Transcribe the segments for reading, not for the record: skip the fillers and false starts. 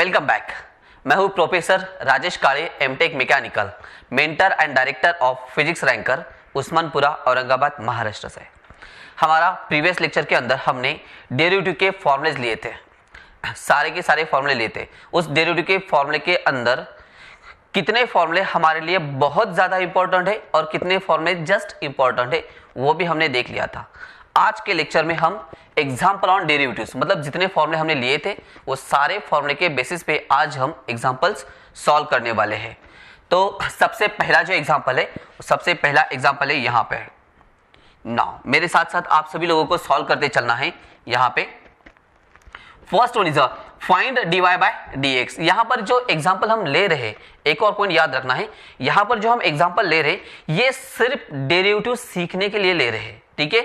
Welcome back. मैं हूं professor Rajesh Kale, MTech mechanical, mentor and director of physics ranker, Usmanpura, Aurangabad, Maharashtra से। हमारा प्रीवियस लेक्चर के अंदर हमने डेरिवेटिव के फॉर्मूलेज लिए थे, सारे के सारे फॉर्मूले लिए थे। उस डेरिवेटिव के फॉर्मूले के अंदर कितने फॉर्मूले हमारे लिए बहुत ज़्यादा इंपॉर्टेंट है और कितने फॉर्मूले जस्ट इंपॉर्टेंट है वो भी हमने देख लिया था। आज के लेक्चर में हम एग्जाम्पल ऑन डेरिवेटिव्स, मतलब जितने फॉर्मूले हमने लिए थे वो सारे फॉर्मूले के बेसिस पे आज हम एग्जाम्पल्स सॉल्व करने वाले हैं। तो सबसे पहला जो एग्जाम्पल है, सबसे पहला एग्जाम्पल है यहाँ पे। नाउ मेरे साथ साथ आप सभी लोगों को सॉल्व करते चलना है। यहाँ पे first one is find dy by dx। यहाँ पर जो एग्जाम्पल हम ले रहे हैं, एक और पॉइंट याद रखना है, यहाँ पर जो हम एग्जाम्पल ले रहे हैं ये सिर्फ डेरिवेटिव सीखने के लिए ले रहे हैं, ठीक है।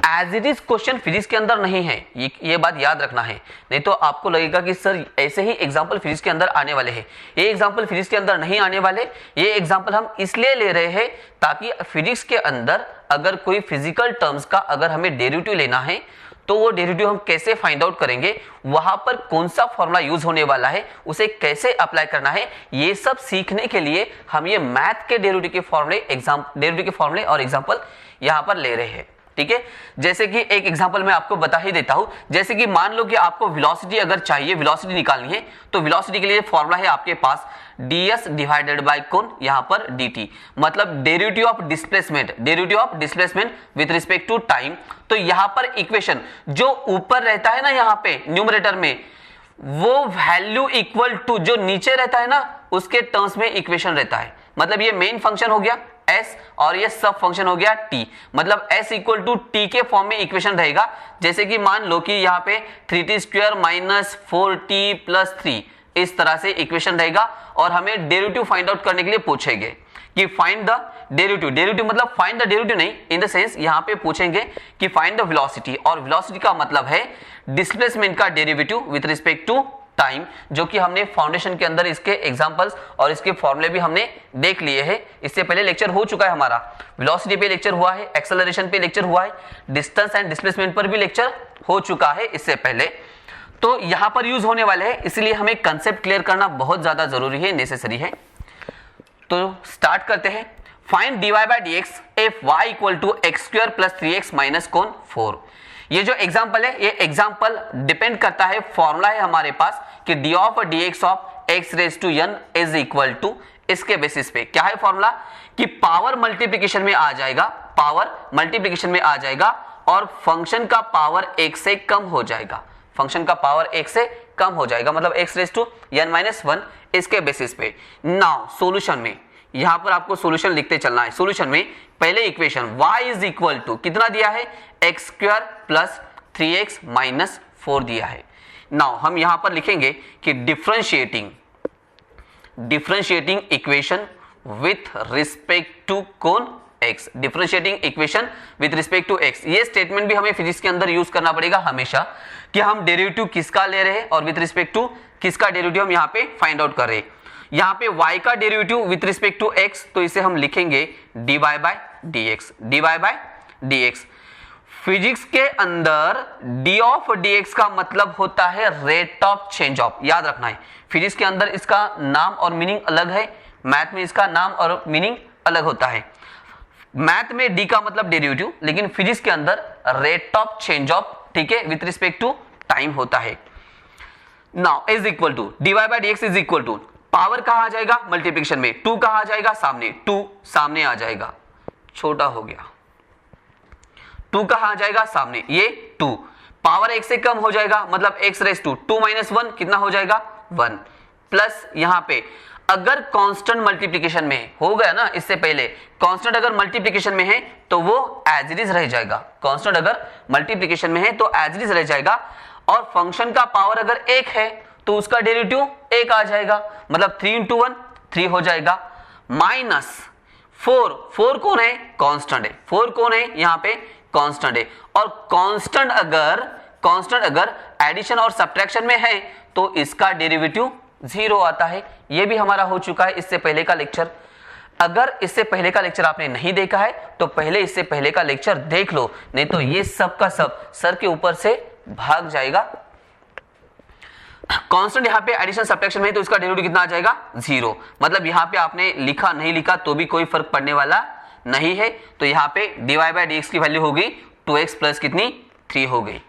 As it is question physics के अंदर नहीं है, ये बात याद रखना है, नहीं तो आपको लगेगा कि सर ऐसे ही एग्जाम्पल फिजिक्स के अंदर आने वाले हैं। ये एग्जाम्पल फिजिक्स के अंदर नहीं आने वाले, ये एग्जाम्पल हम इसलिए ले रहे हैं ताकि फिजिक्स के अंदर अगर कोई फिजिकल टर्म्स का अगर हमें डेरिवेटिव लेना है तो वो डेरिवेटिव हम कैसे फाइंड आउट करेंगे, वहां पर कौन सा फॉर्मूला यूज होने वाला है, उसे कैसे अप्लाई करना है, ये सब सीखने के लिए हम ये मैथ के डेरिवेटिव के फॉर्मूले और एग्जाम्पल यहां पर ले रहे हैं, ठीक है। जैसे कि एक एग्जांपल मैं आपको बता ही देता हूं। जैसे कि मान लो कि आपको वेलोसिटी अगर चाहिए, वेलोसिटी निकालनी है, तो वेलोसिटी के लिए फॉर्मूला है आपके पास ds डिवाइडेड बाय कौन, यहां पर dt, मतलब derivative of displacement with respect to time. तो यहां पर इक्वेशन जो ऊपर रहता है ना, यहां पे न्यूमरेटर में, वो वैल्यू इक्वल टू जो नीचे रहता है ना उसके टर्म्स में इक्वेशन रहता है। मतलब ये मेन फंक्शन हो गया s और ये सब फंक्शन हो गया t, मतलब s इक्वल टू टी के फॉर्म में इक्वेशन रहेगा। जैसे कि मान लो कि यहाँ पे 3t square minus 4t plus 3, इस तरह से इक्वेशन रहेगा और हमें डेरिवेटिव फाइंड आउट करने के लिए पूछेंगे कि फाइंड द डेरिवेटिव मतलब फाइंड द डेरिवेटिव नहीं, इन द सेंस यहाँ पे पूछेंगे कि फाइंड द वेलोसिटी, और वेलोसिटी का मतलब है डिस्प्लेसमेंट का derivative with respect to time, जो कि हमने फाउंडेशन के अंदर इसके एग्जांपल्स और इसके फॉर्मूले भी हमने देख लिए हैं। इससे पहले लेक्चर हो चुका है हमारा, वेलोसिटी पे लेक्चर हुआ है, एक्सेलरेशन पे लेक्चर हुआ है, डिस्टेंस एंड डिस्प्लेसमेंट पर भी लेक्चर हो चुका है इससे पहले। तो यहां पर यूज होने वाले हैं, इसलिए हमें कंसेप्ट क्लियर करना बहुत ज्यादा जरूरी है, नेसेसरी है। तो स्टार्ट करते हैं। Find dy by dx if y equal to x square plus 3x minus कौन 4। ये जो एग्जांपल है, ये एग्जांपल डिपेंड करता है, फॉर्मूला है हमारे पास कि dy of dx of x raise to n is equal to, इसके बेसिस पे क्या है फॉर्मूला कि पावर मल्टीप्लिकेशन में आ जाएगा, और फंक्शन का पावर 1 से कम हो जाएगा, मतलब x raise to n minus 1, इसके बेसिस पे। नाउ सॉल्यूशन में यहां पर आपको सॉल्यूशन लिखते चलना है। सॉल्यूशन में पहले equation y is equal to कितना दिया है, x square plus 3x minus 4 दिया है। नाउ हम यहां पर लिखेंगे कि differentiating equation with respect to कौन x, differentiating equation with respect to x। ये स्टेटमेंट भी हमें फिजिक्स के अंदर यूज करना पड़ेगा हमेशा कि हम डेरिवेटिव किसका ले रहे हैं और विथ रिस्पेक्ट टू किसका डेरिवेटिव हम यहां पे फाइंड आउट कर रहे हैं। यहां पे y का derivative with respect to x, तो इसे हम लिखेंगे dy बाय dx। फिजिक्स के अंदर d ऑफ dx का मतलब होता है रेट ऑफ चेंज ऑफ, याद रखना है। फिजिक्स के अंदर इसका नाम और मीनिंग अलग है, मैथ में इसका नाम और मीनिंग अलग होता है। मैथ में d का मतलब डेरिवेटिव, लेकिन फिजिक्स के अंदर रेट ऑफ चेंज ऑफ, ठीक है, विथ रिस्पेक्ट टू टाइम होता है। Now is equal to dy by dx is equal to, power कहां आ जाएगा मल्टीप्लिकेशन में, 2 कहां आ जाएगा सामने, 2 सामने आ जाएगा, छोटा हो गया, 2 कहां आ जाएगा सामने, ये 2, पावर 1 से कम हो जाएगा, मतलब x रेज टू 2 माइनस 1 कितना हो जाएगा 1, प्लस यहां पे अगर कांस्टेंट मल्टीप्लिकेशन में हो गया ना, इससे पहले कांस्टेंट अगर मल्टीप्लिकेशन में है तो वो एज इट इज रह जाएगा, कांस्टेंट अगर मल्टीप्लिकेशन में है तो एज इट इज रह जाएगा, और फंक्शन का पावर अगर 1 है तो उसका डेरिवेटिव 1 आ जाएगा, मतलब 3 इंटू 1 3 हो जाएगा, माइनस 4 कौन है, कांस्टेंट है, 4 कौन है यहाँ पे कांस्टेंट है, और कांस्टेंट अगर एडिशन और सब्ट्रैक्शन में है तो इसका डेरिवेटिव 0 आता है। ये भी हमारा हो चुका है इससे पहले का लेक्चर। अगर इससे पहले का लेक्चर आपने नहीं देखा है तो पहले इससे पहले का लेक्चर देख लो, नहीं तो ये सब का सब सर के ऊपर से भाग जाएगा। कांस्टेंट यहाँ पे एडिशन सब्ट्रैक्शन में तो इसका डेरिवेटिव कितना आ जाएगा 0। मतलब यहाँ पे आपने लिखा नहीं लिखा तो भी कोई फर्क पड़ने वाला नहीं है। तो यहाँ पे dy/dx की वैल्यू होगी 2x प्लस कितनी 3 हो गई।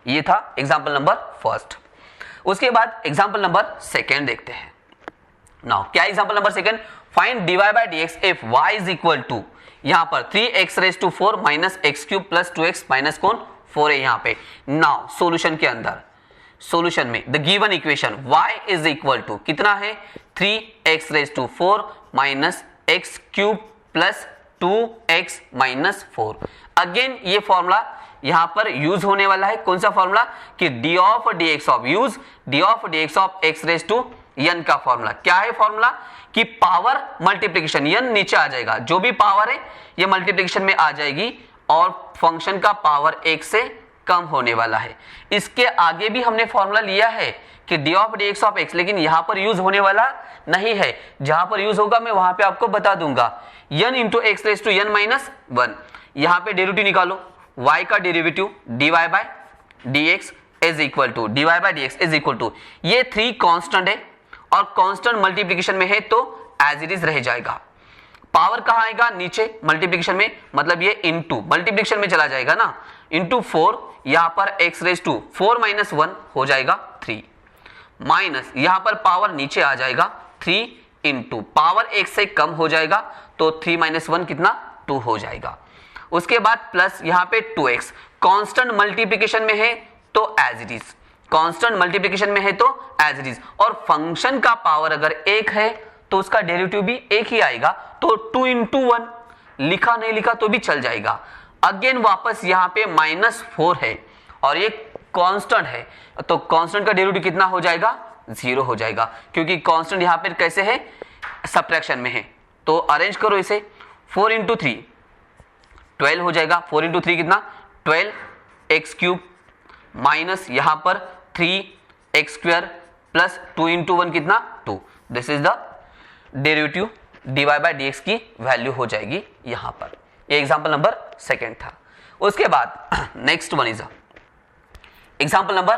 ये था एग्जाम्पल नंबर फर्स्ट। उसके बाद एग्जाम्पल नंबर सेकेंड देखते हैं। नाउ क्या example number second, find dy/dx if y is equal to यहाँ पर 3x⁴ minus x³ plus 2x minus कौन 4 है यहाँ पे। नाउ सोल्यूशन के अंदर, सोल्यूशन में the given equation y is equal to कितना है 3x⁴ minus x³ plus 2x minus 4। Again ये फॉर्मूला यहां पर यूज होने वाला है। कौन सा फॉर्मूला कि d/dx of use d/dx of x⁴n का फॉर्मूला। क्या है फॉर्मूला कि पावर मल्टीप्लिकेशन n नीचे आ जाएगा, जो भी पावर है ये मल्टीप्लिकेशन में आ जाएगी और फंक्शन का पावर 1 से कम होने वाला है। इसके आगे भी हमने फॉर्मूला लिया है कि d/dx ऑफ x, लेकिन यहां पर यूज होने वाला नहीं है। जहां पर यूज होगा मैं वहां पे आपको बता दूंगा। n इंटू x⁻n-1 यहां पे डेरिवेटिव निकालो, y का derivative dy/dx is equal to dy/dx is equal to ये 3 कांस्टेंट है और कांस्टेंट मल्टीप्लिकेशन में है तो एज इट इज रह जाएगा। पावर कहां आएगा नीचे मल्टीप्लिकेशन में, मतलब ये इनटू मल्टीप्लिकेशन में चला जाएगा ना, इनटू 4 यहां पर x⁴ - 1 हो जाएगा 3 माइनस यहां पर पावर नीचे आ जाएगा 3 इंटू पावर 1 से कम हो जाएगा तो 3 - 1 कितना 2 हो जाएगा। उसके बाद प्लस यहां पे 2x कांस्टेंट मल्टीप्लिकेशन में है तो as it is, constant multiplication में है तो एज इट इज। और फंक्शन का पावर अगर 1 है तो उसका डेरिवेटिव भी 1 ही आएगा, तो 2 इंटू 1 लिखा नहीं लिखा तो भी चल जाएगा। अगेन वापस यहां पे -4 है और ये कांस्टेंट है तो कांस्टेंट का डेरिवेटिव कितना हो जाएगा 0 हो जाएगा, क्योंकि कांस्टेंट यहां पर कैसे है सब्ट्रैक्शन में है। तो अरेंज करो इसे, 4 इंटू 3 12 हो जाएगा। 4 इंटू 3 कितना 12x³ माइनस यहां पर 3x² प्लस 2 इंटू 1 कितना 2। This is the derivative dy/dx की वैल्यू हो जाएगी यहां पर। ये एग्जांपल नंबर सेकेंड था। उसके बाद next one is example number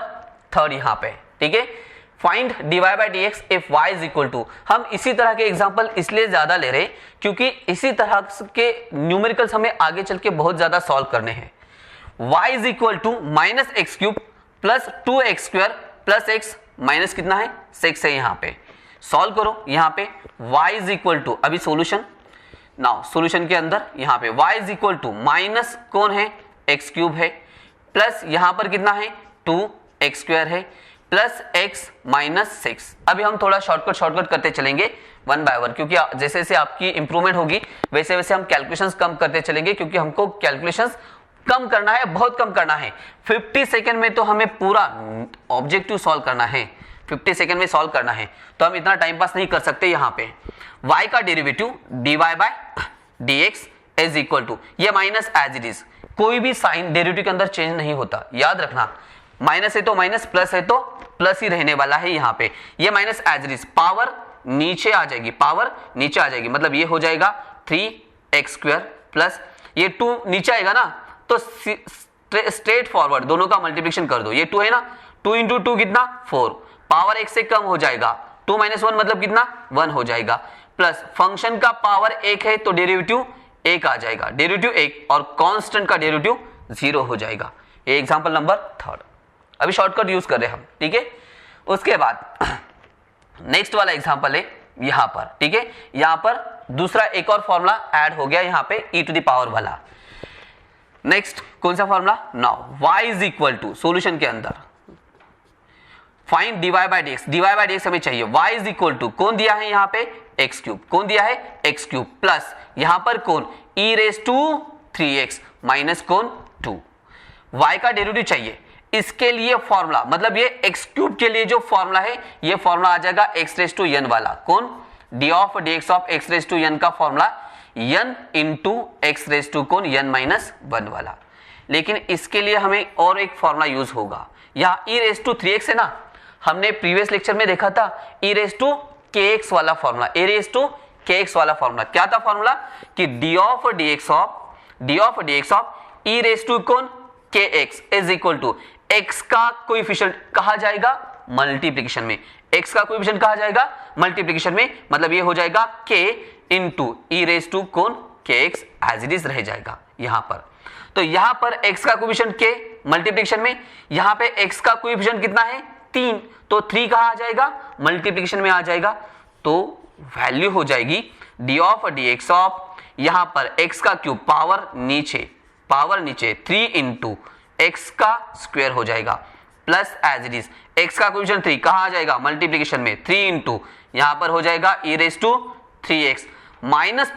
third यहां पे, ठीक है। Find dy/dx if y is equal to, हम इसी तरह के एग्जांपल इसलिए ज्यादा ले रहे हैं क्योंकि इसी तरह के न्यूमेरिकल्स हमें आगे चल के बहुत ज्यादा सॉल्व करने हैं। y is equal to -x³ plus 2x² plus x minus कितना है 6 है। यहां पे सॉल्व करो, यहां पे y इज इक्वल टू अभी सॉल्यूशन, नाउ सॉल्यूशन के अंदर यहां पे y is equal to minus कौन है x³ है प्लस यहां पर कितना है 2x² है प्लस x माइनस 6। अभी हम थोड़ा शॉर्टकट करते चलेंगे वन बाय वन, क्योंकि जैसे जैसे आपकी इंप्रूवमेंट होगी वैसे वैसे हम कैलकुलेशंस कम करते चलेंगे, क्योंकि हमको कैलकुलेशंस कम करना है, बहुत कम करना है। 50 सेकेंड में तो हमें पूरा ऑब्जेक्टिव सॉल्व करना है, 50 सेकेंड में सॉल्व करना है, तो हम इतना टाइम पास नहीं कर सकते। यहाँ पे y का derivative dy/dx is equal to ये माइनस एज इट इज, कोई भी साइन डेरिवेटिव के अंदर चेंज नहीं होता, याद रखना। माइनस है तो माइनस, प्लस है तो प्लस ही रहने वाला है। यहाँ पे ये minus as it is, power नीचे आ जाएगी, पावर नीचे आ जाएगी, मतलब ये हो जाएगा 3x² प्लस ये 2 नीचे आएगा ना, तो स्ट्रेट फॉरवर्ड दोनों का मल्टीप्लिकेशन कर दो। ये 2 है ना, 2 इंटू 2 कितना 4, पावर 1 से कम हो जाएगा, 2 - 1 मतलब कितना 1 हो जाएगा, प्लस फंक्शन का पावर 1 है तो डेरिवेटिव 1 आ जाएगा, डेरिवेटिव 1 और कांस्टेंट का डेरिवेटिव 0 हो जाएगा। ये एग्जांपल नंबर थर्ड। अभी शॉर्टकट यूज कर रहे हम, ठीक है। उसके बाद नेक्स्ट वाला एग्जांपल है यहां पर, ठीक है। यहां पर दूसरा एक और फॉर्मूला ऐड हो गया यहां पे e⁻ वाला। नेक्स्ट कौन सा formula, now y is equal to solution के अंदर फाइंड dy/dx, dy/dx हमें चाहिए, y इज इक्वल टू कौन दिया है यहाँ पे x³, कौन दिया है x³ प्लस यहां पर कौन e⁻³ माइनस कौन 2। y का डेरिवेटिव चाहिए, इसके लिए फॉर्मूला मतलब ये x³ के लिए जो फॉर्मूला है ये फॉर्मूला आ जाएगा x⁻n वाला, कौन d/dx ऑफ x⁻n का फॉर्मूला n इंटू x⁻n -1 वाला। लेकिन इसके लिए हमें और एक फॉर्मूला यूज होगा, यहाँ e⁻3x है ना, हमने प्रीवियस लेक्चर में देखा था e⁻kx वाला फॉर्मूला, e⁻kx वाला फॉर्मूला क्या था फॉर्मूला कि d/dx of e⁻kx is equal to x का कोएफिशिएंट कहा जाएगा मल्टीप्लिकेशन में, x का कोएफिशिएंट कहा जाएगा मल्टीप्लिकेशन में, मतलब ये हो जाएगा k into e raise to कौन kx एज इट इज रह जाएगा यहां पर। तो यहां पर x का कोएफिशिएंट k मल्टीप्लिकेशन में, यहां पे x का कोएफिशिएंट कितना है 3, तो 3 कहां आ जाएगा मल्टीप्लिकेशन में आ जाएगा। तो वैल्यू हो जाएगी d ऑफ dx ऑफ, यहां पर x का क्यूब पावर नीचे 3 इंटू एक्स का स्क्वायर हो जाएगा plus as it is x का कोएफिशिएंट 3 कहां आ जाएगा मल्टीप्लिकेशन में 3 इंटू यहां पर हो जाएगा e raise to 3x minus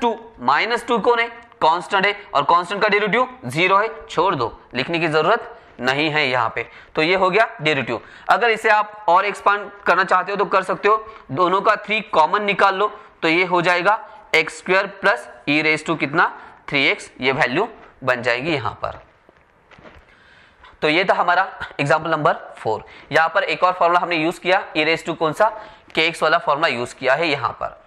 two कौन है कांस्टेंट है और कांस्टेंट का डेरिवेटिव 0 है, छोड़ दो लिखने की जरूरत नहीं है यहाँ पे। तो ये हो गया डेरिवेटिव। अगर इसे आप और एक्सपांड करना चाहते हो तो कर सकते हो, दोनों का 3 कॉमन निकाल लो तो ये हो जाएगा x square plus e raise to कितना 3x, ये वैल्यू बन जाएगी यहाँ पर। तो ये था हमारा एग्जाम्पल नंबर 4। यहाँ पर एक और फॉर्मूला हमने यूज किया, ई रेज टू कौन सा kx वाला फॉर्मूला यूज किया है यहाँ पर।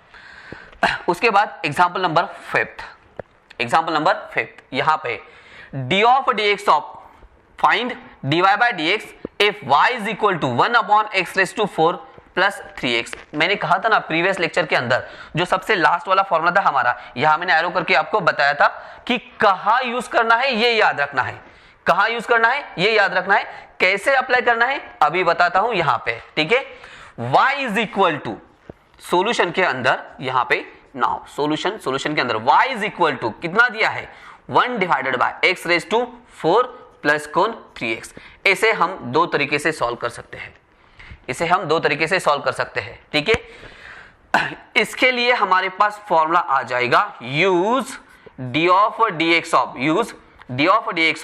उसके बाद एग्जाम्पल नंबर 5, यहाँ पे d of dx of find dy by dx if y is equal to 1 upon x raise to 4 plus 3x। मैंने कहा था ना प्रीवियस लेक्चर के अंदर, जो सबसे लास्ट वाला फॉर्मूला था हमारा, यहां मैंने एरो करके आपको बताया था कि कहां यूज करना है ये याद रखना है, कहां यूज करना है ये याद रखना है, कैसे अप्लाई करना है अभी बताता हूं यहां पे, ठीक है। y is equal to solution के अंदर, यहां पे नाउ सॉल्यूशन के अंदर y इज इक्वल टू कितना दिया है 1 divided by x raise to 4 plus कौन 3x। इसे हम दो तरीके से सॉल्व कर सकते हैं, ठीक है। इसके लिए हमारे पास फॉर्मूला आ जाएगा use d of dx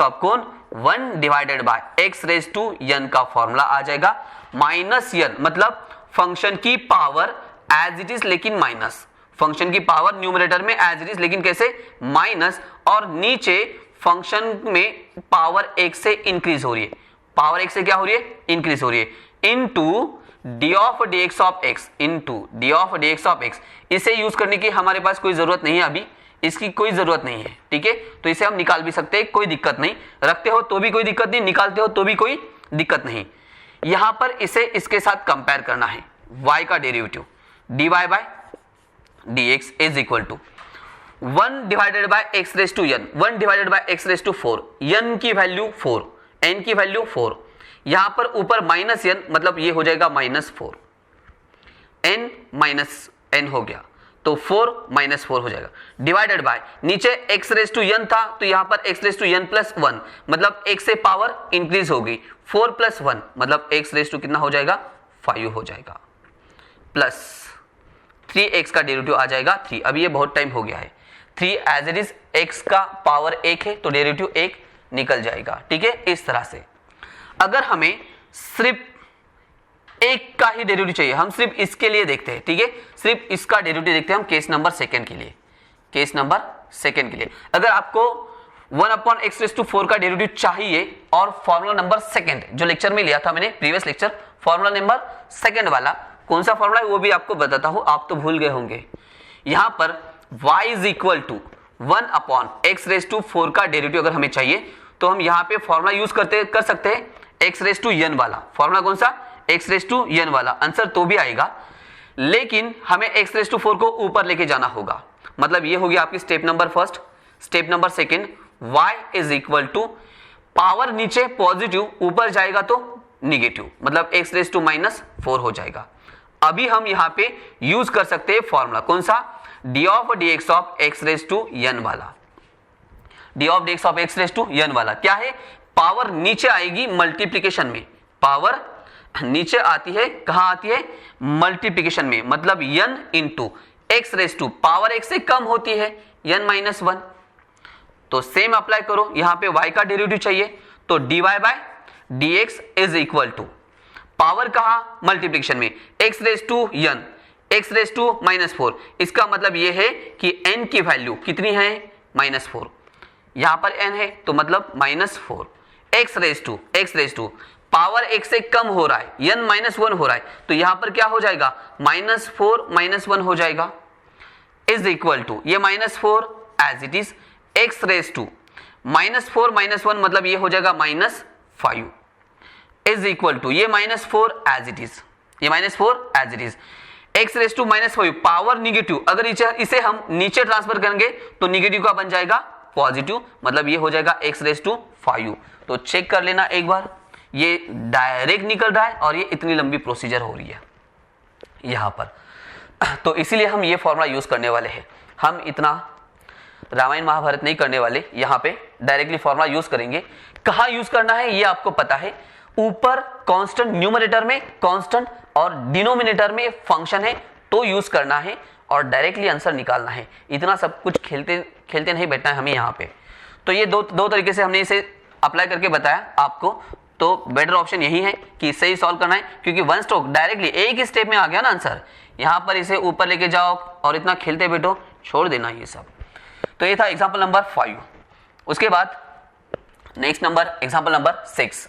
of कौन 1 divided by x raise to n का फॉर्मूला आ जाएगा माइनस n, मतलब फंक्शन की पावर एज इट इज लेकिन माइनस, फंक्शन की पावर न्यूमरेटर में एज इट इज लेकिन कैसे माइनस, और नीचे फंक्शन में पावर 1 से इंक्रीज हो रही है, पावर 1 से क्या हो रही है इंक्रीज हो रही है, into d of dx of x। इसे यूज करने की हमारे पास कोई जरूरत नहीं है, अभी इसकी कोई जरूरत नहीं है, ठीक है। तो इसे हम निकाल भी सकते हैं, कोई दिक्कत नहीं, रखते हो तो भी कोई दिक्कत नहीं, निकालते हो तो भी कोई दिक्कत नहीं। यहां पर इसे इसके साथ कंपेयर करना है, y का derivative dy by dx is equal to 1 divided by x raise to n, 1 divided by x raise to 4, n की वैल्यू 4, n की वैल्यू 4, यहां पर ऊपर माइनस n, मतलब ये हो जाएगा -4, n माइनस n हो गया तो 4 -4 हो जाएगा, डिवाइडेड बाय नीचे x रेज टू n था तो यहां पर x raise to n plus 1, मतलब x से पावर इंक्रीज हो गई, 4 प्लस 1 मतलब x रेज टू कितना हो जाएगा 5 हो जाएगा, प्लस 3x का डेरिवेटिव आ जाएगा 3। अभी ये बहुत टाइम हो गया है, 3 एज इट इज x का पावर 1 है तो डेरिवेटिव 1 निकल जाएगा, ठीक है। इस तरह से अगर हमें सिर्फ एक का ही डेरिवेटिव चाहिए, हम सिर्फ इसके लिए देखते हैं, ठीक है, सिर्फ इसका डेरिवेटिव देखते हैं हम केस नंबर सेकंड के लिए। अगर आपको 1 अपॉन x रेज टू 4 का डेरिवेटिव चाहिए और फॉर्मूला नंबर सेकंड जो लेक्चर में लिया था मैंने previous lecture, formula number second वाला कौन सा फॉर्मूला है वो भी आपको बताता हूं, आप तो भूल गए होंगे। यहां पर y is equal to 1 upon x raise to 4 का डेरिवेटिव अगर हमें चाहिए तो हम यहां पे फॉर्मूला यूज कर सकते हैं x रेज टू n वाला, फॉर्मूला कौन सा x रेज टू n वाला, आंसर तो भी आएगा, लेकिन हमें x रेज टू 4 को ऊपर लेके जाना होगा, मतलब ये होगी आपकी step number first. Step number second, y is equal to power नीचे पॉजिटिव, ऊपर जाएगा तो निगेटिव, मतलब x रेज टू -4 हो जाएगा। अभी हम यहां पे यूज कर सकते हैं फॉर्मूला कौन सा d of dx of x raise to n वाला, d of dx of x raise to n वाला क्या है, पावर नीचे आएगी मल्टीप्लिकेशन में, पावर नीचे आती है, कहां आती है मल्टीप्लिकेशन में, मतलब n into x raise to power 1 से कम होती है n -1। तो सेम अप्लाई करो, यहां पे y का डेरिवेटिव चाहिए तो dy by dx is equal to power कहां मल्टीप्लिकेशन में x raise to n, x raise to -4, इसका मतलब यह है कि n की वैल्यू कितनी है -4, यहां पर n है तो मतलब -4, x रेज टू पावर 1 से कम हो रहा है, n -1 हो रहा है तो यहां पर क्या हो जाएगा -4 -1 हो जाएगा, इज इक्वल टू ये -4 as it is x raise to -4 -1 मतलब ये हो जाएगा -5, इज इक्वल टू ये -4 एज इट इज, ये -4 as it is, x raise to -5 power negative, अगर इसे हम नीचे ट्रांसफर करेंगे तो निगेटिव का बन जाएगा पॉजिटिव, मतलब ये हो जाएगा x रेस टू 5। तो चेक कर लेना एक बार, ये डायरेक्ट निकल रहा है और ये इतनी लंबी प्रोसीजर हो रही है यहां पर। तो इसीलिए हम ये फॉर्मूला यूज करने वाले हैं, हम इतना रामायण महाभारत नहीं करने वाले, यहां पे डायरेक्टली फॉर्मूला यूज करेंगे। कहां यूज करना है ये आपको पता है, ऊपर कांस्टेंट, न्यूमरेटर में कांस्टेंट और डिनोमिनेटर में फंक्शन है तो यूज करना है और डायरेक्टली आंसर निकालना है। इतना सब कुछ खेलते खेलते नहीं बैठना है हमें यहाँ पे। तो ये दो तरीके से हमने इसे अप्लाई करके बताया आपको, तो बेटर ऑप्शन यही है कि इससे ही सॉल्व करना है, क्योंकि वन स्ट्रोक डायरेक्टली एक ही स्टेप में आ गया ना आंसर। यहाँ पर इसे ऊपर लेके जाओ और इतना खेलते बैठो, छोड़ देना ये सब। तो ये था एग्जाम्पल नंबर 5। उसके बाद next number example number 6,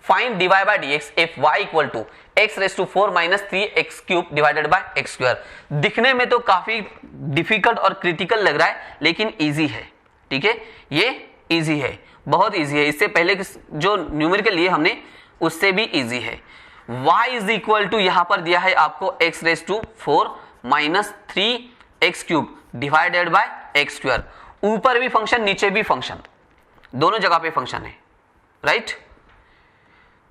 find dy by dx if y equal to x raised to 4 minus 3x cube divided by x square। दिखने में तो काफी डिफिकल्ट और क्रिटिकल लग रहा है, लेकिन इजी है, ठीक है, ये इजी है, बहुत इजी है। इससे पहले जो न्यूमेरिकल लिए हमने उससे भी इजी है। y इज इक्वल टू यहां पर दिया है आपको x raised to 4 minus 3x cube divided by x square. ऊपर भी फंक्शन नीचे भी फंक्शन, दोनों जगह पे फंक्शन है, राइट,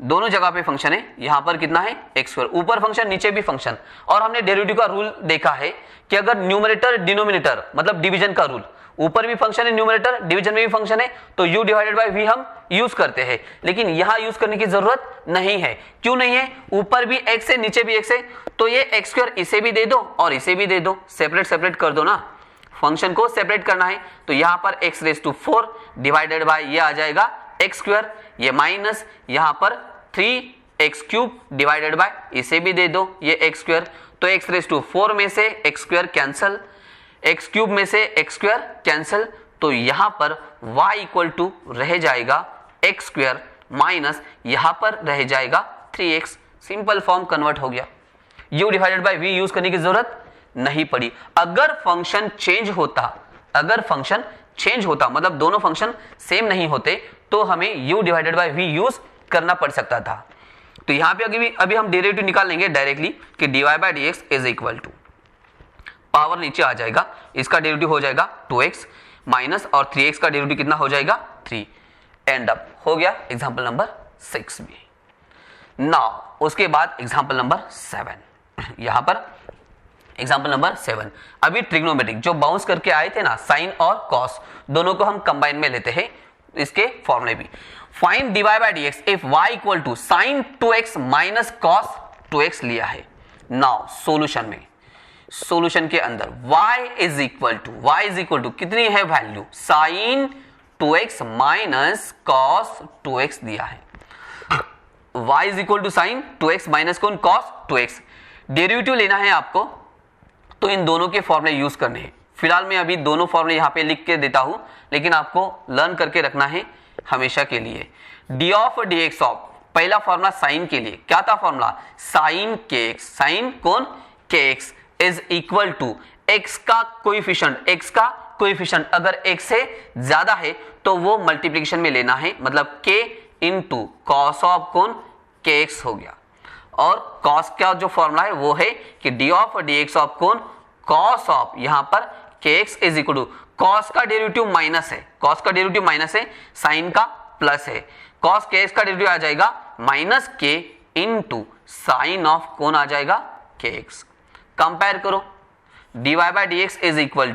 दोनों जगह पे फंक्शन है। यहां पर कितना है x स्क्वायर, ऊपर फंक्शन नीचे भी फंक्शन। और हमने डेरिवेटिव का रूल देखा है कि अगर न्यूमरेटर डिनोमिनेटर मतलब डिवीजन का रूल, ऊपर भी फंक्शन है न्यूमरेटर, डिवीजन में भी फंक्शन है, तो u डिवाइडेड बाय v हम यूज करते हैं। लेकिन यहां यूज करने की जरूरत नहीं है। क्यों नहीं है? ऊपर भी x है नीचे भी x है, तो ये x स्क्वायर इसे भी दे दो और इसे भी दे दो, सेपरेट सेपरेट कर दो ना, फंक्शन को सेपरेट करना है। तो यहां पर x raise to 4 divided by ये आ जाएगा x स्क्वायर, ये माइनस यहां पर 3x क्यूब डिवाइडेड बाय इसे भी दे दो ये x स्क्वायर। तो x रेज टू 4 में से x square cancel, x cube में से x स्क्वायर कैंसल, तो यहां पर y इक्वल टू रह जाएगा x स्क्वायर माइनस यहां पर रह जाएगा 3x। सिंपल फॉर्म कन्वर्ट हो गया, u divided by v use करने की जरूरत नहीं पड़ी। अगर फंक्शन चेंज होता, अगर फंक्शन चेंज होता मतलब दोनों फंक्शन सेम नहीं होते, तो हमें u divided by v use करना पड़ सकता था। तो यहां पे अभी हम डेरिवेटिव निकाल लेंगे डायरेक्टली कि dy by dx is equal to, power नीचे आ जाएगा, इसका डेरिवेटिव हो जाएगा 2x माइनस और 3x का डेरिवेटिव कितना हो जाएगा 3। एंड अप हो गया एग्जांपल नंबर 6 भी। नाउ उसके बाद एग्जांपल नंबर 7, यहां पर एग्जांपल नंबर 7 अभी ट्रिग्नोमेट्रिक जो बाउंस करके आए थे ना, साइन और कॉस, दोनों को हम कंबाइन में लेते हैं, इसके फॉर्मूले भी। Find dy by dx if y equal to sine 2x minus cos 2x लिया है। नाउ सॉल्यूशन में, सॉल्यूशन के अंदर y इज इक्वल टू कितनी है value, sign 2x minus cos 2x दिया है। y is equal to sine 2x minus कौन कॉस 2x। डेरिवेटिव लेना है आपको, तो इन दोनों के फॉर्मूले यूज करने हैं। फिलहाल मैं अभी दोनों फॉर्मूले यहां पे लिख के देता हूं, लेकिन आपको लर्न करके रखना है हमेशा के लिए। डी ऑफ dx ऑफ, पहला फॉर्मूला साइन के लिए क्या था फॉर्मूला, साइन kx, साइन कौन kx is equal to x का कोएफिशिएंट अगर x से ज्यादा है तो वो मल्टीप्लिकेशन में लेना है, मतलब k इंटू कॉस ऑफ कौन kx हो गया। और कॉस का जो फॉर्मूला है वो है कि डी ऑफ dx ऑफ कौन कॉस ऑफ, यहां पर kx is equal to, cos का डेरिवेटिव माइनस है, कॉस का डेरिवेटिव माइनस है, साइन का प्लस है, कॉस kx का डेरिवेटिव आ जाएगा minus k into sine of कौन आ जाएगा kx। कंपेयर करो, dy by dx is equal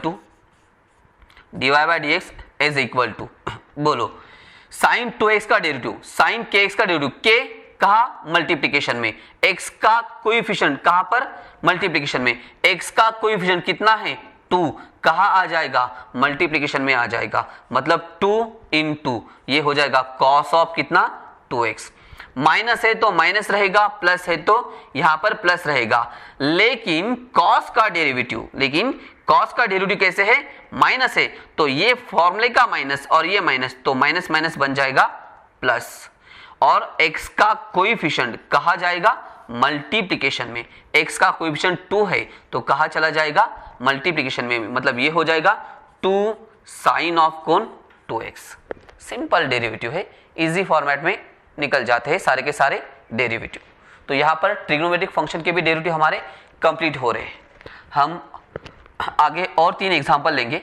to बोलो साइन 2x का डेरिवेटिव, साइन kx का डेरिवेटिव, k कहा मल्टीप्लिकेशन में, x का कोएफिशिएंट कहां पर मल्टीप्लिकेशन में, x का कोएफिशिएंट कितना है 2, कहां आ जाएगा मल्टीप्लिकेशन में आ जाएगा, मतलब 2 इंटू ये हो जाएगा कॉस ऑफ कितना 2x। माइनस है तो माइनस रहेगा, प्लस है तो यहां पर प्लस रहेगा, लेकिन कॉस का डेरिवेटिव कैसे है माइनस है, तो ये फॉर्मूले का माइनस और ये माइनस, तो माइनस माइनस बन जाएगा प्लस। और x का कोएफिशिएंट कहा जाएगा मल्टीप्लिकेशन में, x का कोएफिशिएंट 2 है तो कहा चला जाएगा मल्टीप्लिकेशन में, मतलब ये हो जाएगा 2 साइन ऑफ कौन 2x। सिंपल डेरिवेटिव है, इजी फॉर्मेट में निकल जाते हैं सारे के सारे डेरिवेटिव। तो यहाँ पर ट्रिग्नोमेट्रिक फंक्शन के भी डेरिवेटिव हमारे कंप्लीट हो रहे हैं। हम आगे और 3 एग्जांपल लेंगे।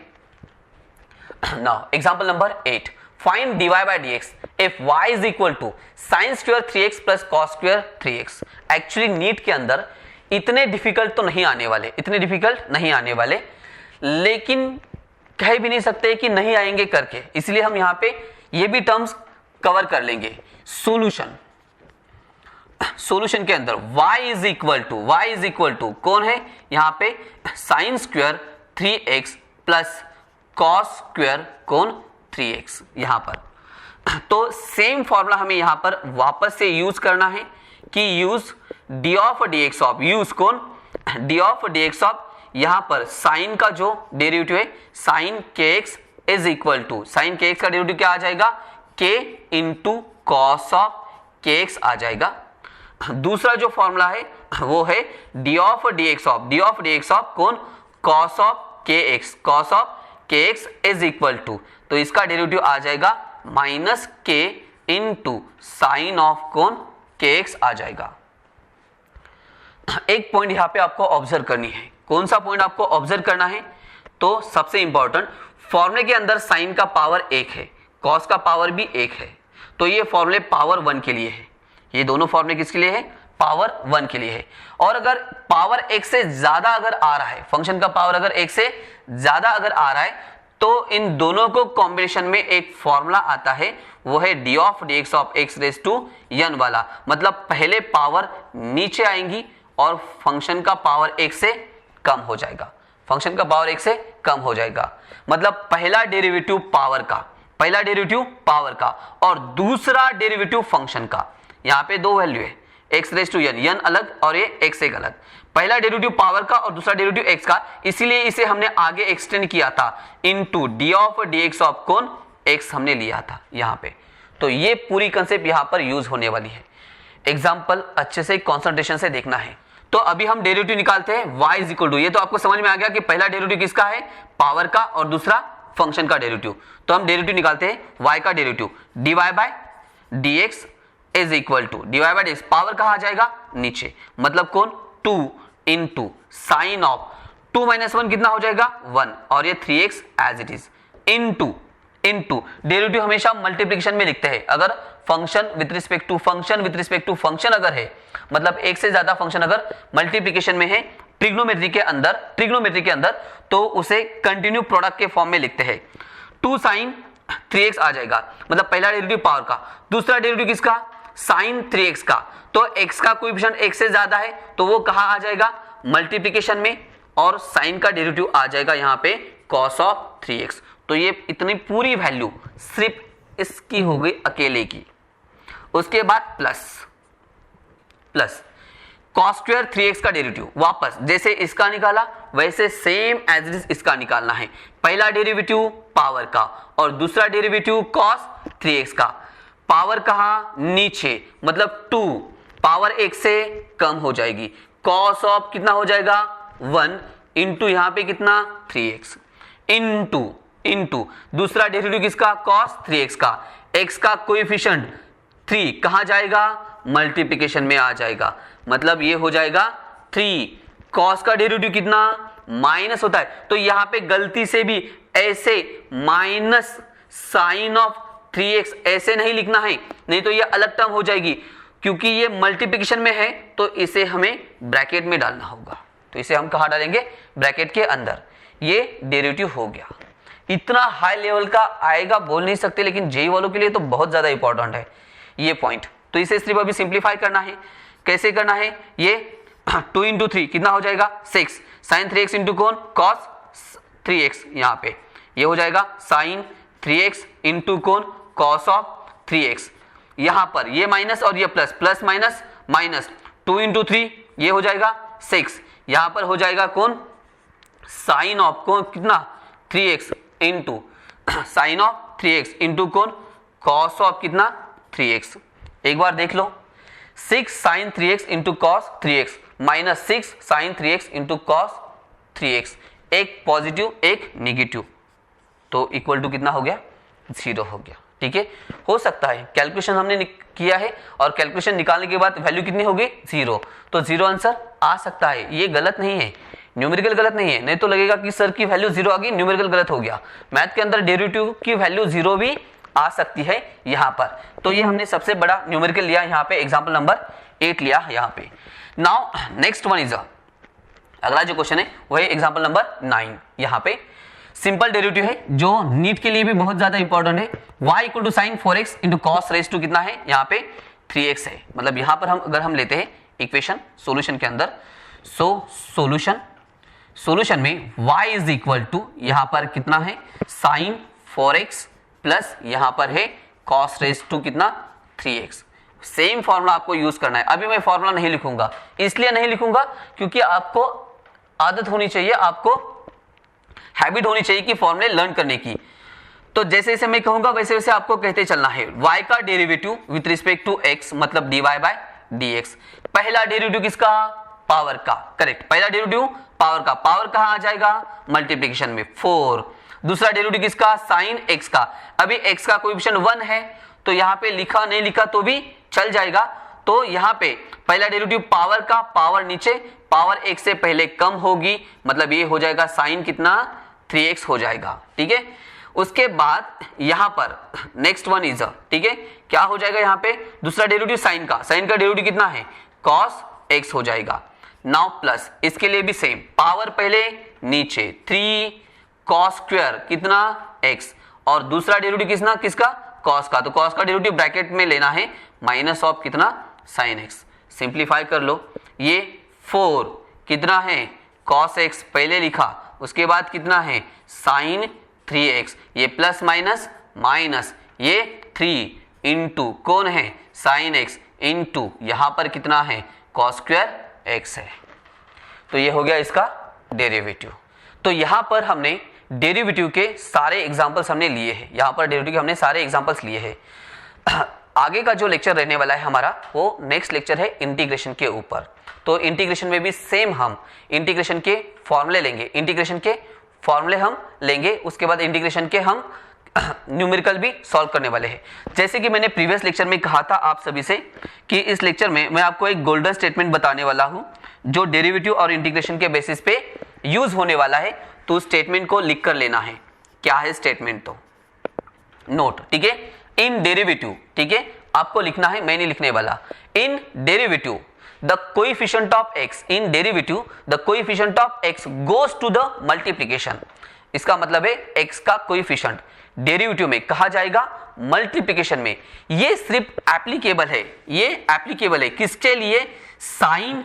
Now example number 8, find dy by dx if y is equal to sin square 3x plus cos square 3x। Actually NEET के अंदर इतने डिफिकल्ट तो नहीं आने वाले, इतने डिफिकल्ट नहीं आने वाले, लेकिन कह भी नहीं सकते कि नहीं आएंगे करके, इसलिए हम यहाँ पे ये भी टर्म्स कवर कर लेंगे। सॉल्यूशन के अंदर y इज इक्वल टू कौन है यहाँ पे, sine square 3x plus cos square कौन 3x यहाँ पर। तो सेम फॉर्मूला हमें यहाँ पर वापस से यूज करना है कि use d of dx of, use कौन डी ऑफ dx ऑफ, यहाँ पर साइन का जो डेरिवेटिव है sine kx is equal to, sine kx का डेरिवेटिव क्या आ जाएगा, k into cos of kx आ जाएगा। दूसरा जो फॉर्मूला है वो है डी ऑफ dx ऑफ कौन, cos of kx is equal to, तो इसका डेरिवेटिव आ जाएगा minus k into sine of कौन kx आ जाएगा। एक पॉइंट यहाँ पे आपको ऑब्जर्व करनी है। कौन सा पॉइंट आपको ऑब्जर्व करना है, तो सबसे इंपॉर्टेंट, फॉर्मूले के अंदर साइन का पावर 1 है, कॉस का पावर भी 1 है, तो ये फॉर्मूले पावर 1 के लिए है। ये दोनों फॉर्मूले किसके लिए है, पावर 1 के लिए है। और अगर पावर 1 से ज्यादा अगर आ रहा है, फंक्शन का पावर अगर 1 से ज्यादा अगर आ रहा है, तो इन दोनों को कॉम्बिनेशन में एक फॉर्मूला आता है, वो है d of dx of x raise to n वाला। मतलब पहले पावर नीचे आएंगी और फंक्शन का पावर 1 से कम हो जाएगा, फंक्शन का पावर 1 से कम हो जाएगा। मतलब पहला डेरिवेटिव पावर का और दूसरा डेरिवेटिव फंक्शन का। यहाँ पे 2 वैल्यू है, x रेज टू n अलग और ये x एक अलग। पहला डेरिवेटिव पावर का और दूसरा डेरिवेटिव x का, इसीलिए इसे हमने आगे एक्सटेंड किया था into D of dx of कौन x हमने लिया था यहाँ पे। तो ये पूरी कंसेप्ट यहाँ पर यूज होने वाली है। एग्जाम्पल अच्छे से कंसंट्रेशन से देखना है। तो अभी हम डेरिवेटिव निकालते हैं y इज इक्वल टू, ये तो आपको समझ में आ गया कि पहला डेरिवेटिव किसका है, पावर का, और दूसरा फंक्शन का डेरिवेटिव। तो हम डेरिवेटिव निकालते हैं y का derivative, dy by dx is equal to, dy by dx power कहाँ आ जाएगा, नीचे, मतलब कौन 2 इंटू साइन ऑफ 2 माइनस 1 कितना हो जाएगा 1, और ये 3x as it is, into derivative हमेशा मल्टीप्लिकेशन में लिखते हैं। अगर function with respect to function अगर है, मतलब एक से ज्यादा फंक्शन अगर मल्टीप्लिकेशन में है ट्रिग्नोमेट्री के अंदर, तो उसे कंटिन्यू प्रोडक्ट के फॉर्म में लिखते हैं। 2 साइन 3x आ जाएगा, मतलब पहला डेरिवेटिव पावर का, दूसरा डेरिवेटिव किसका, साइन 3x का। तो x का कोएफिशिएंट 1 से ज्यादा है तो वो कहाँ आ जाएगा, मल्टीप्लिकेशन में, और साइन का डेरिवेटिव आ जाएगा यहाँ पे cos ऑफ 3x। तो ये इतनी पूरी वैल्यू सिर्फ इसकी हो गई अकेले की। उसके बाद प्लस cos स्क्वायर 3x का डेरिवेटिव, वापस जैसे इसका निकाला वैसे सेम एज इट इज इसका निकालना है। पहला डेरिवेटिव पावर का और दूसरा डेरिवेटिव cos 3x का। पावर कहाँ, नीचे, मतलब 2, पावर 1 से कम हो जाएगी, cos ऑफ कितना हो जाएगा 1 इंटू यहाँ पे कितना 3x, इंटू दूसरा डेरिवेटिव किसका, cos 3x का, x का कोएफिशिएंट 3 कहाँ जाएगा, मल्टीप्लिकेशन में आ जाएगा, मतलब ये हो जाएगा 3। cos का डेरिवेटिव कितना, माइनस होता है, तो यहाँ पे गलती से भी ऐसे माइनस साइन ऑफ 3x ऐसे नहीं लिखना है, नहीं तो ये अलग टर्म हो जाएगी। क्योंकि ये मल्टीप्लिकेशन में है तो इसे हमें ब्रैकेट में डालना होगा, तो इसे हम कहाँ डालेंगे, ब्रैकेट के अंदर। ये डेरिवेटिव हो गया। इतना हाई लेवल का आएगा बोल नहीं सकते, लेकिन जेई वालों के लिए तो बहुत ज्यादा इंपॉर्टेंट है ये पॉइंट। तो इसे सिर्फ अभी सिंप्लीफाई करना है। कैसे करना है, ये 2 इंटू 3 कितना हो जाएगा 6, साइन 3x इंटू कौन, cos 3x, यहाँ पे ये हो जाएगा साइन 3x इंटू कौन, cos ऑफ 3x। यहाँ पर ये माइनस और ये plus, plus minus minus, 2 into 3 ये हो जाएगा 6, यहाँ पर हो जाएगा कौन, साइन ऑफ कौन कितना 3x into sine of 3x into कौन, cos ऑफ कितना 3x। एक बार देख लो, 6 sine 3x into cos 3x minus 6 sine 3x into cos 3x, एक पॉजिटिव एक निगेटिव, तो इक्वल टू कितना हो गया 0 हो गया। ठीक है, हो सकता है कैलकुलेशन हमने किया है और कैलकुलेशन निकालने के बाद वैल्यू कितनी होगी 0, तो 0 आंसर आ सकता है। ये गलत नहीं है, न्यूमेरिकल गलत नहीं है, नहीं तो लगेगा कि सर की वैल्यू 0 आ गई, न्यूमेरिकल गलत हो गया। मैथ के अंदर डेरिवेटिव की वैल्यू 0 भी आ सकती है यहाँ पर। तो ये हमने सबसे बड़ा न्यूमेरिकल लिया यहाँ पे, एग्जाम्पल नंबर 8 लिया यहाँ पे। नाउ नेक्स्ट वन इज अगला जो क्वेश्चन है वो है एग्जाम्पल नंबर 9। यहाँ पे सिंपल डेरिवेटिव है जो नीट के लिए भी बहुत ज्यादा इंपॉर्टेंट है। y equal to sine 4x into cos raise to कितना है यहाँ पे 3x है। मतलब यहाँ पर अगर हम लेते हैं इक्वेशन सोल्यूशन के अंदर, सोल्यूशन में y इज इक्वल टू यहाँ पर कितना है साइन 4x प्लस यहाँ पर है कॉस रेज टू कितना 3x। सेम फॉर्मूला आपको यूज करना है। अभी मैं फॉर्मूला नहीं लिखूंगा, इसलिए नहीं लिखूंगा क्योंकि आपको आदत होनी चाहिए, आपको हैबिट होनी चाहिए कि फॉर्मूले लर्न करने की। तो जैसे जैसे मैं कहूंगा वैसे वैसे आपको कहते चलना है। y का derivative with respect to x मतलब dy बाय dx। पहला डेरिवेटिव किसका, पावर का, करेक्ट, पहला डेरिवेटिव पावर का, पावर कहां आ जाएगा मल्टीप्लिकेशन में 4। दूसरा डेरिवेटिव किसका साइन x का, अभी x का कोएफिशिएंट 1 है तो यहाँ पे लिखा नहीं लिखा तो भी चल जाएगा। तो यहाँ पे पहला डेरिवेटिव पावर का, पावर नीचे, पावर x से पहले कम होगी मतलब ये हो जाएगा साइन कितना 3x हो जाएगा, ठीक है। उसके बाद यहाँ पर नेक्स्ट वन इज, ठीक है, क्या हो जाएगा यहाँ पे दूसरा डेरिवेटिव साइन का डेरिवेटिव कितना है cos x हो जाएगा। नाउ प्लस इसके लिए भी सेम, पावर पहले नीचे 3 cos स्क्वायर कितना x और दूसरा डेरिवेटिव किसका cos का, तो cos का डेरिवेटिव ब्रैकेट में लेना है माइनस ऑफ कितना sin x। सिंप्लीफाई कर लो, ये 4 कितना है cos x पहले लिखा, उसके बाद कितना है sin 3x, ये प्लस माइनस माइनस, ये 3 इंटू कौन है sin x इंटू यहाँ पर कितना है cos स्क्वायर x है। तो ये हो गया इसका डेरिवेटिव। तो यहाँ पर हमने डेरिवेटिव के सारे एग्जांपल्स हमने लिए हैं, यहाँ पर डेरिवेटिव के हमने सारे एग्जांपल्स लिए हैं। आगे का जो लेक्चर रहने वाला है हमारा वो नेक्स्ट लेक्चर है इंटीग्रेशन के ऊपर। तो इंटीग्रेशन में भी सेम हम इंटीग्रेशन के फॉर्मूले लेंगे, उसके बाद इंटीग्रेशन के हम न्यूमेरिकल भी सॉल्व करने वाले हैं। जैसे कि मैंने प्रीवियस लेक्चर में कहा था आप सभी से कि इस लेक्चर में मैं आपको एक गोल्डन स्टेटमेंट बताने वाला हूं जो डेरिवेटिव और इंटीग्रेशन के बेसिस पे यूज होने वाला है। तो उस स्टेटमेंट को लिख कर लेना है। क्या है स्टेटमेंट, तो नोट, ठीक है, इन डेरिवेटिव, ठीक है, आपको लिखना है, मैं नहीं लिखने वाला। In derivative the coefficient of x, in derivative the coefficient of x goes to the multiplication. इसका मतलब है x का कोएफिशिएंट डेरिवेटिव में कहा जाएगा मल्टीप्लिकेशन में। ये सिर्फ एप्लीकेबल है, ये एप्लीकेबल है किसके लिए, साइन,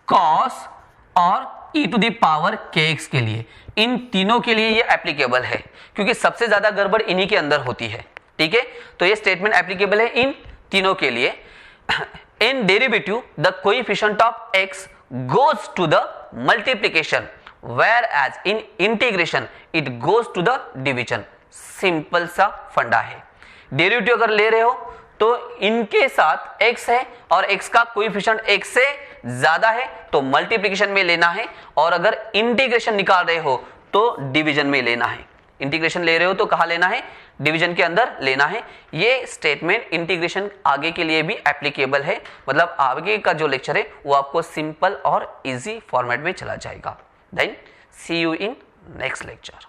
कॉस और e to the power kx के लिए। इन तीनों के लिए ये एप्लीकेबल है क्योंकि सबसे ज्यादा गड़बड़ इन्हीं के अंदर होती है, ठीक है। तो ये स्टेटमेंट एप्लीकेबल है इन तीनों के लिए। In derivative the coefficient of x goes to the multiplication whereas in integration it goes to the division. Simple सा फंडा है। डेरिवेटिव अगर ले रहे हो तो इनके साथ x है और x का कोएफिशिएंट x से ज्यादा है तो मल्टीप्लिकेशन में लेना है, और अगर इंटीग्रेशन निकाल रहे हो तो डिवीजन में लेना है। इंटीग्रेशन ले रहे हो तो कहां लेना है, डिवीजन के अंदर लेना है। ये स्टेटमेंट इंटीग्रेशन आगे के लिए भी एप्लीकेबल है, मतलब आगे का जो लेक्चर है वो आपको सिंपल और इजी फॉर्मेट में चला जाएगा। Then see you in next lecture.